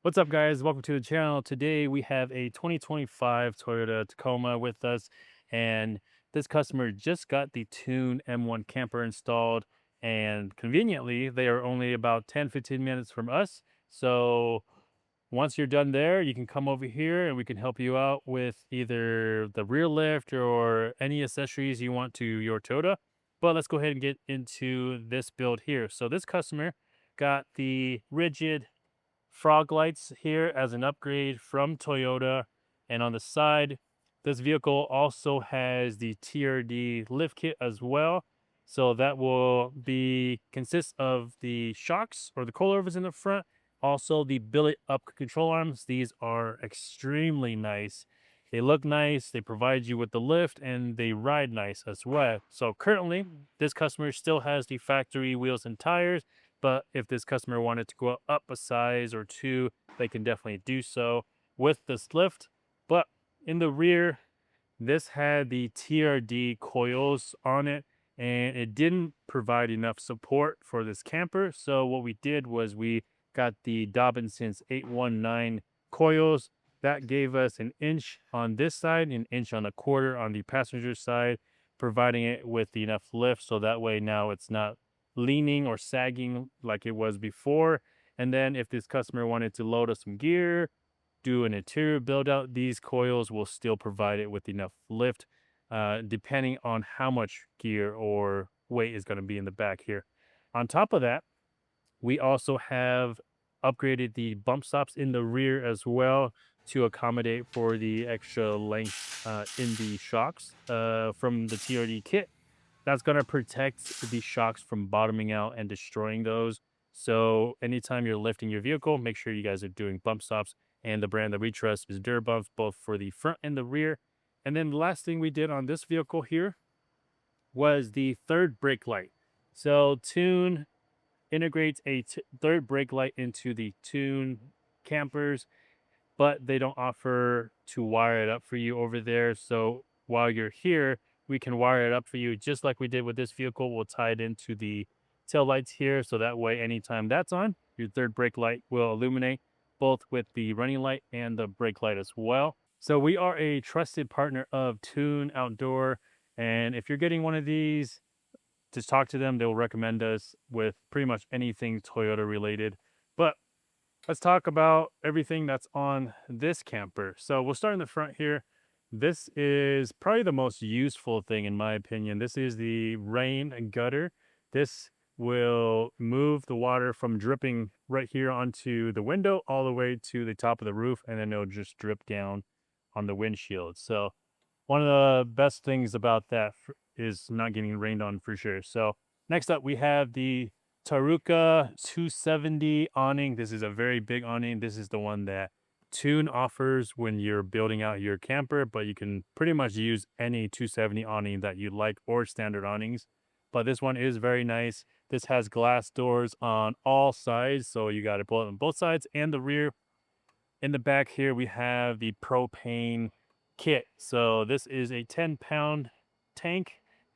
What's up, guys? Welcome to the channel. Today we have a 2025 Toyota Tacoma with us, and this customer just got the Tune M1 camper installed, and conveniently, they are only about 10-15 minutes from us. So once you're done there, you can come over here and we can help you out with either the rear lift or any accessories you want to your Toyota. But let's go ahead and get into this build here. So this customer got the rigid frog lights here as an upgrade from Toyota. And on the side, this vehicle also has the TRD Lift Kit as well. So that will be consist of the shocks or the coilovers in the front, also the billet up control arms. These are extremely nice. They look nice, they provide you with the lift, and they ride nice as well. So currently, this customer still has the factory wheels and tires, but if this customer wanted to go up a size or two, they can definitely do so with this lift. But in the rear, this had the TRD coils on it, and it didn't provide enough support for this camper. So what we did was we got the Dobinsons 819 coils. That gave us an inch on this side, an inch on a quarter on the passenger side, providing it with enough lift. So that way now it's not leaning or sagging like it was before. And then if this customer wanted to load us some gear, do an interior build out, these coils will still provide it with enough lift, depending on how much gear or weight is going to be in the back here. On top of that, we also have upgraded the bump stops in the rear as well to accommodate for the extra length in the shocks from the TRD kit. That's going to protect the shocks from bottoming out and destroying those. So anytime you're lifting your vehicle, make sure you guys are doing bump stops. And the brand that we trust is DuroBumps, both for the front and the rear. And then the last thing we did on this vehicle here was the third brake light. So Tune integrates a third brake light into the Tune campers, but they don't offer to wire it up for you over there. So while you're here, we can wire it up for you just like we did with this vehicle. We'll tie it into the tail lights here. So that way, anytime that's on, your third brake light will illuminate both with the running light and the brake light as well. So we are a trusted partner of Tune Outdoor. And if you're getting one of these, just talk to them. They'll recommend us with pretty much anything Toyota related. But let's talk about everything that's on this camper. So we'll start in the front here. This is probably the most useful thing in my opinion. This is the rain gutter. This will move the water from dripping right here onto the window all the way to the top of the roof, and then it'll just drip down on the windshield. So one of the best things about that is not getting rained on for sure. So next up, we have the Taruka 270 awning. This is a very big awning. This is the one that Tune offers when you're building out your camper, but you can pretty much use any 270 awning that you like or standard awnings. But this one is very nice. This has glass doors on all sides, so you got it on both sides and the rear. In the back here, we have the propane kit. So this is a 10-pound tank.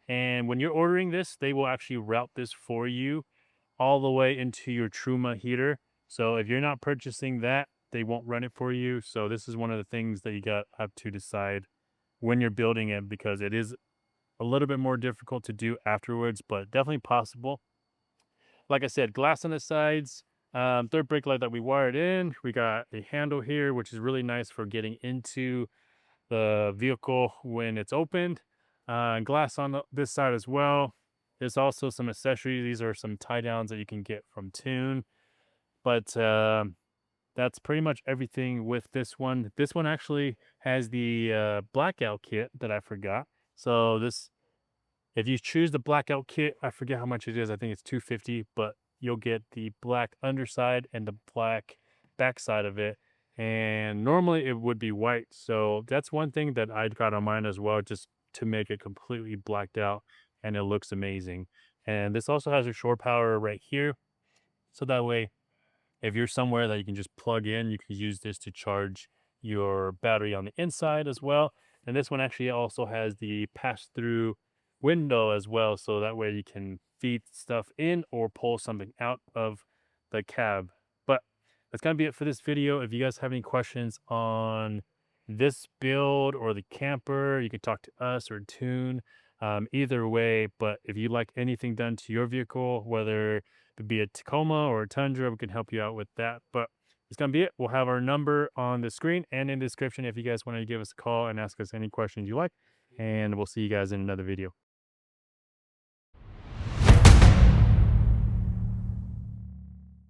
And when you're ordering this, they will actually route this for you all the way into your Truma heater. So if you're not purchasing that, they won't run it for you. So this is one of the things that you have to decide when you're building it, because it is a little bit more difficult to do afterwards, but definitely possible. Like I said, glass on the sides, third brake light that we wired in. We got a handle here, which is really nice for getting into the vehicle when it's opened. Glass on this side as well. There's also some accessories. These are some tie downs that you can get from Tune. But that's pretty much everything with this one. This one actually has the blackout kit that I forgot. So this, if you choose the blackout kit, I forget how much it is. I think it's $250, but you'll get the black underside and the black backside of it. And normally it would be white. So that's one thing that I got on mine as well, just to make it completely blacked out, and it looks amazing. And this also has a shore power right here. So that way, if you're somewhere that you can just plug in, you can use this to charge your battery on the inside as well. And this one actually also has the pass-through window as well. So that way you can feed stuff in or pull something out of the cab. But that's gonna be it for this video. If you guys have any questions on this build or the camper, you can talk to us or Tune. Either way, but if you like anything done to your vehicle, whether it be a Tacoma or a Tundra, we can help you out with that. But it's gonna be it. We'll have our number on the screen and in the description if you guys want to give us a call and ask us any questions you like. And we'll see you guys in another video.